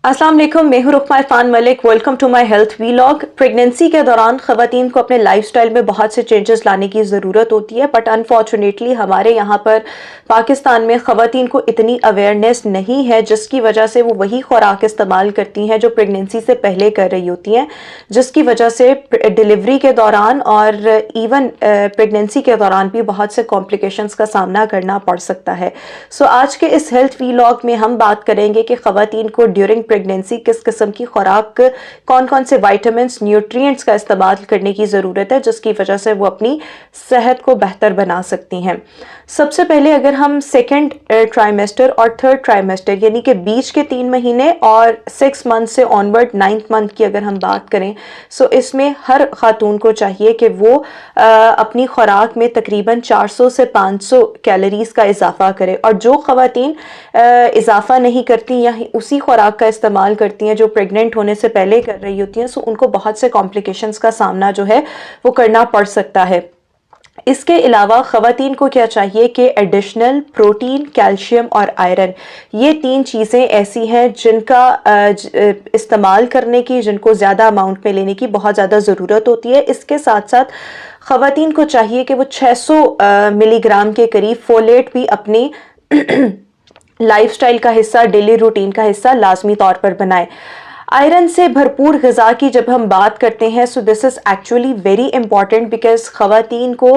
अस्सलाम वालेकुम, मैं हूं Rukma Irfan Malik. Welcome to my health vlog. Pregnancy के दौरान ख़वातीन को अपने लाइफस्टाइल में बहुत से चेंजेस लाने की ज़रूरत होती है, बट अनफॉर्चुनेटली हमारे यहाँ पर पाकिस्तान में ख़वातीन को इतनी अवेयरनेस नहीं है, जिसकी वजह से वो वही खुराक इस्तेमाल करती हैं जो प्रेगनेंसी से पहले कर रही होती हैं, जिसकी वजह से डिलीवरी के दौरान और इवन प्रेगनेंसी के दौरान भी बहुत से कॉम्प्लिकेशंस का सामना करना पड़ सकता है। सो आज के इस हेल्थ वीलॉग में हम बात करेंगे कि ख़वातीन को ड्यूरिंग प्रेगनेंसी किस किस्म की खुराक, कौन कौन से विटामिन्स, न्यूट्रिएंट्स का इस्तेमाल करने की ज़रूरत है, जिसकी वजह से वो अपनी सेहत को बेहतर बना सकती हैं। सबसे पहले अगर हम सेकेंड ट्राइमेस्टर और थर्ड ट्राइमेस्टर यानी कि बीच के 3 महीने और 6 मंथ से ऑनवर्ड 9th मंथ की अगर हम बात करें, सो इसमें हर खातून को चाहिए कि वो अपनी खुराक में तकरीबन 400 से 500 कैलोरीज का इजाफा करे, और जो ख़वातीन इजाफा नहीं करती या उसी खुराक का इस्तेमाल करती हैं जो प्रेग्नेंट होने से पहले कर रही होती हैं, सो उनको बहुत से कॉम्प्लिकेशंस का सामना जो है वो करना पड़ सकता है। इसके अलावा ख़वातीन को क्या चाहिए कि एडिशनल प्रोटीन, कैल्शियम और आयरन, ये 3 चीज़ें ऐसी हैं जिनका इस्तेमाल करने की, जिनको ज़्यादा अमाउंट में लेने की बहुत ज़्यादा ज़रूरत होती है। इसके साथ साथ ख़वातीन को चाहिए कि वो 600 मिलीग्राम के करीब फोलेट भी अपनी लाइफस्टाइल का हिस्सा, डेली रूटीन का हिस्सा लाजमी तौर पर बनाए। आयरन से भरपूर ग़िज़ा की जब हम बात करते हैं, so this is actually very important because ख़वातीन को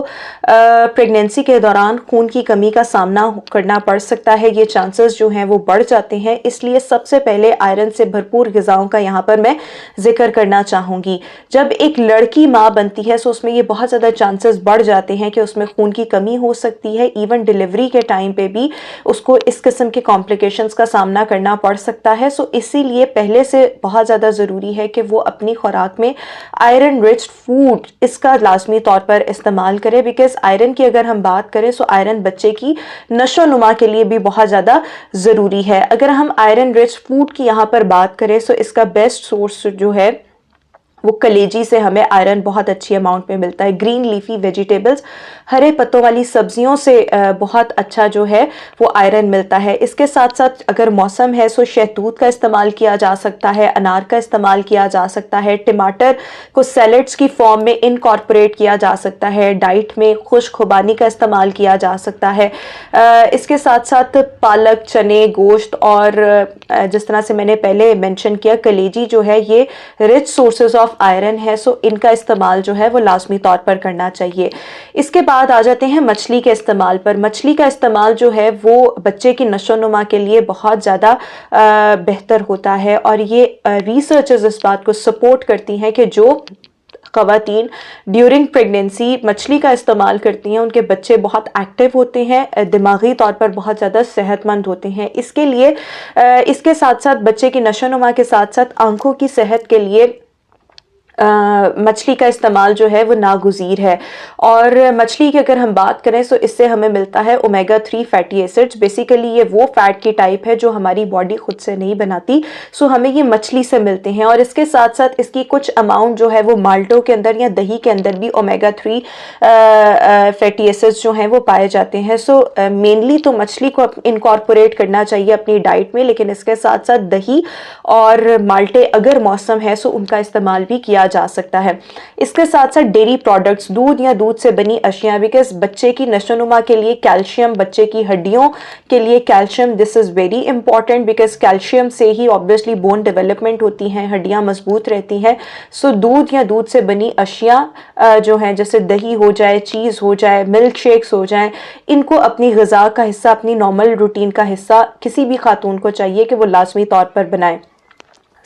प्रेगनेंसी के दौरान खून की कमी का सामना करना पड़ सकता है। ये चांसेस जो हैं वो बढ़ जाते हैं, इसलिए सबसे पहले आयरन से भरपूर ग़िज़ाओं का यहाँ पर मैं जिक्र करना चाहूँगी। जब एक लड़की माँ बनती है, सो उसमें ये बहुत ज़्यादा चांसेस बढ़ जाते हैं कि उसमें खून की कमी हो सकती है। इवन डिलीवरी के टाइम पे भी उसको इस किस्म के कॉम्प्लिकेशंस का सामना करना पड़ सकता है। सो इसीलिए पहले से बहुत ज़्यादा ज़रूरी है कि वो अपनी खुराक में आयरन रिच फूड इसका लाजमी तौर पर इस्तेमाल करें, बिकॉज आयरन की अगर हम बात करें, सो आयरन बच्चे की नशोनुमा के लिए भी बहुत ज़्यादा ज़रूरी है। अगर हम आयरन रिच फूड की यहाँ पर बात करें, सो इसका बेस्ट सोर्स जो है वो कलेजी से हमें आयरन बहुत अच्छी अमाउंट में मिलता है। ग्रीन लीफी वेजिटेबल्स, हरे पत्तों वाली सब्जियों से बहुत अच्छा जो है वो आयरन मिलता है। इसके साथ साथ अगर मौसम है, सो शहतूत का इस्तेमाल किया जा सकता है, अनार का इस्तेमाल किया जा सकता है, टमाटर को सैलड्स की फॉर्म में इनकॉर्पोरेट किया जा सकता है, डाइट में खुश्क खुबानी का इस्तेमाल किया जा सकता है। इसके साथ साथ पालक, चने, गोश्त और जिस तरह से मैंने पहले मेंशन किया, कलेजी जो है ये रिच सोर्सेज ऑफ आयरन है, सो इनका इस्तेमाल जो है वो लाजमी तौर पर करना चाहिए। इसके बाद आ जाते हैं मछली के इस्तेमाल पर। मछली का इस्तेमाल जो है वो बच्चे की नशोनुमा के लिए बहुत ज़्यादा बेहतर होता है, और ये रिसर्चर्स इस बात को सपोर्ट करती हैं कि जो ख़वातीन ड्यूरिंग प्रेगनेंसी मछली का इस्तेमाल करती हैं, उनके बच्चे बहुत एक्टिव होते हैं, दिमागी तौर पर बहुत ज़्यादा सेहतमंद होते हैं। इसके लिए इसके साथ साथ बच्चे की नशोनुमा के साथ साथ आंखों की सेहत के लिए मछली का इस्तेमाल जो है वो नागुज़ीर है। और मछली की अगर हम बात करें, सो इससे हमें मिलता है ओमेगा 3 फैटी एसिड्स। बेसिकली ये वो फैट की टाइप है जो हमारी बॉडी खुद से नहीं बनाती, सो हमें ये मछली से मिलते हैं। और इसके साथ साथ इसकी कुछ अमाउंट जो है वो माल्टों के अंदर या दही के अंदर भी ओमेगा 3 फैटी एसिड्स जो हैं वो पाए जाते हैं। सो मेनली तो मछली को इनकॉर्पोरेट करना चाहिए अपनी डाइट में, लेकिन इसके साथ साथ दही और माल्टे अगर मौसम है, सो उनका इस्तेमाल भी किया जा सकता है। इसके साथ साथ डेयरी प्रोडक्ट्स, दूध या दूध से बनी अशिया, बिकॉज बच्चे की नशोनुमा के लिए कैल्शियम, बच्चे की हड्डियों के लिए calcium, this is very important because calcium से ही ऑब्वियसली बोन डेवलपमेंट होती हैं, हड्डियां मजबूत रहती हैं। सो दूध या दूध से बनी अशिया जो हैं, जैसे दही हो जाए, चीज़ हो जाए, मिल्क शेक्स हो जाए, इनको अपनी ग़िज़ा का हिस्सा, अपनी नॉर्मल रूटीन का हिस्सा किसी भी खातून को चाहिए कि वो लाजमी तौर पर बनाए।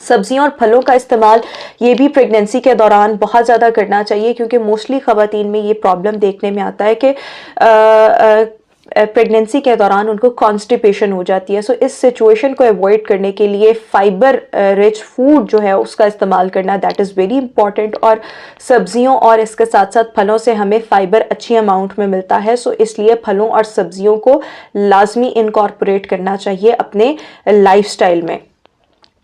सब्जियों और फलों का इस्तेमाल ये भी प्रेगनेंसी के दौरान बहुत ज़्यादा करना चाहिए, क्योंकि मोस्टली ख़वातीन में ये प्रॉब्लम देखने में आता है कि प्रेगनेंसी के दौरान उनको कॉन्स्टिपेशन हो जाती है। सो इस सिचुएशन को अवॉइड करने के लिए फाइबर रिच फूड जो है उसका इस्तेमाल करना, दैट इज़ वेरी इंपॉर्टेंट। और सब्जियों और इसके साथ साथ फलों से हमें फ़ाइबर अच्छी अमाउंट में मिलता है, सो इसलिए फलों और सब्जियों को लाजमी इनकॉर्पोरेट करना चाहिए अपने लाइफस्टाइल में।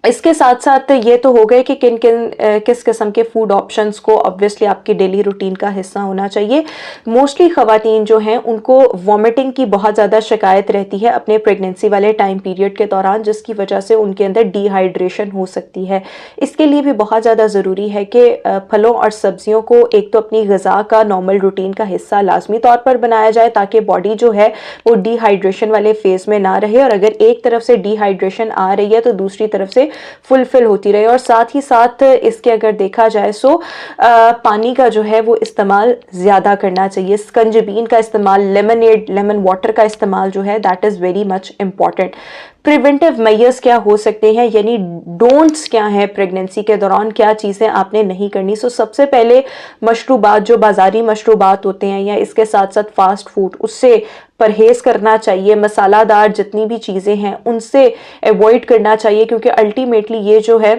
इसके साथ साथ ये तो हो गए कि किस किस्म के फूड ऑप्शंस को ऑब्वियसली आपकी डेली रूटीन का हिस्सा होना चाहिए। मोस्टली ख़वातीन जो हैं उनको वॉमिटिंग की बहुत ज़्यादा शिकायत रहती है अपने प्रेगनेंसी वाले टाइम पीरियड के दौरान, जिसकी वजह से उनके अंदर डिहाइड्रेशन हो सकती है। इसके लिए भी बहुत ज़्यादा ज़रूरी है कि फलों और सब्जियों को एक तो अपनी ग़िज़ा का नॉर्मल रूटीन का हिस्सा लाजमी तौर पर बनाया जाए, ताकि बॉडी जो है वो डिहाइड्रेशन वाले फेज़ में ना रहे, और अगर एक तरफ से डिहाइड्रेशन आ रही है तो दूसरी तरफ से फुलफिल होती रहे। और साथ ही साथ इसके अगर देखा जाए सो पानी का जो है वो इस्तेमाल ज़्यादा करना चाहिए। स्कंजबीन का इस्तेमाल, लेमनेड, लेमन वाटर का इस्तेमाल जो है that is very much important. Preventive measures क्या हो सकते हैं, यानी डोंट्स क्या हैं प्रेगनेंसी के दौरान, क्या चीज़ें आपने नहीं करनी। सो सबसे पहले मशरूबात, जो बाज़ारी मशरूबात होते हैं या इसके साथ साथ फास्ट फूड, उससे परहेज़ करना चाहिए। मसालादार जितनी भी चीज़ें हैं उनसे अवॉइड करना चाहिए, क्योंकि अल्टीमेटली ये जो है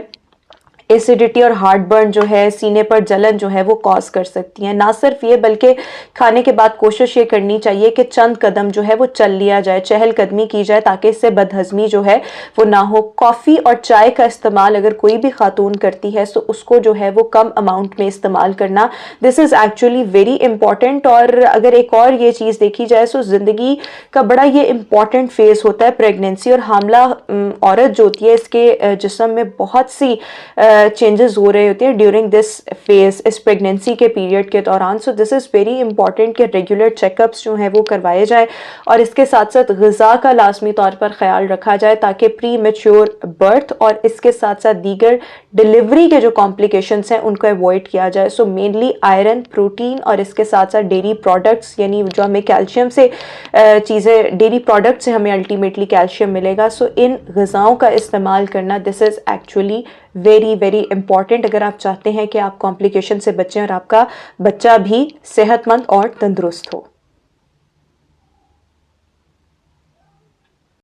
एसिडिटी और हार्ट बर्न जो है, सीने पर जलन जो है वो कॉज कर सकती हैं। ना सिर्फ ये बल्कि खाने के बाद कोशिश ये करनी चाहिए कि चंद कदम जो है वो चल लिया जाए, चहलकदमी की जाए, ताकि इससे बदहजमी जो है वो ना हो। कॉफ़ी और चाय का इस्तेमाल अगर कोई भी खातून करती है तो उसको जो है वो कम अमाउंट में इस्तेमाल करना, this is actually very important. और अगर एक और ये चीज़ देखी जाए तो ज़िंदगी का बड़ा ये इंपॉर्टेंट फेज़ होता है प्रेगनेंसी, और हामला औरत जो होती है इसके जिस्म में बहुत सी चेंजेस हो रहे होते हैं ड्यूरिंग दिस फेज, इस प्रेगनेंसी के पीरियड के दौरान। So this is very important कि रेगुलर चेकअप्स जो हैं वो करवाए जाएं, और इसके साथ साथ ग़िज़ा का लाजमी तौर पर ख्याल रखा जाए, ताकि प्री मेच्योर बर्थ और इसके साथ साथ दीगर डिलीवरी के जो कॉम्प्लिकेशंस हैं उनको अवॉइड किया जाए। सो मेनली आयरन, प्रोटीन और इसके साथ साथ डेयरी प्रोडक्ट्स, यानी जो हमें कैल्शियम से चीज़ें, डेयरी प्रोडक्ट से हमें अल्टीमेटली कैल्शियम मिलेगा। सो इन ग़िज़ाओं का इस्तेमाल करना, this is actually very very important, अगर आप चाहते हैं कि आप कॉम्प्लिकेशन से बचें और आपका बच्चा भी सेहतमंद और तंदुरुस्त हो।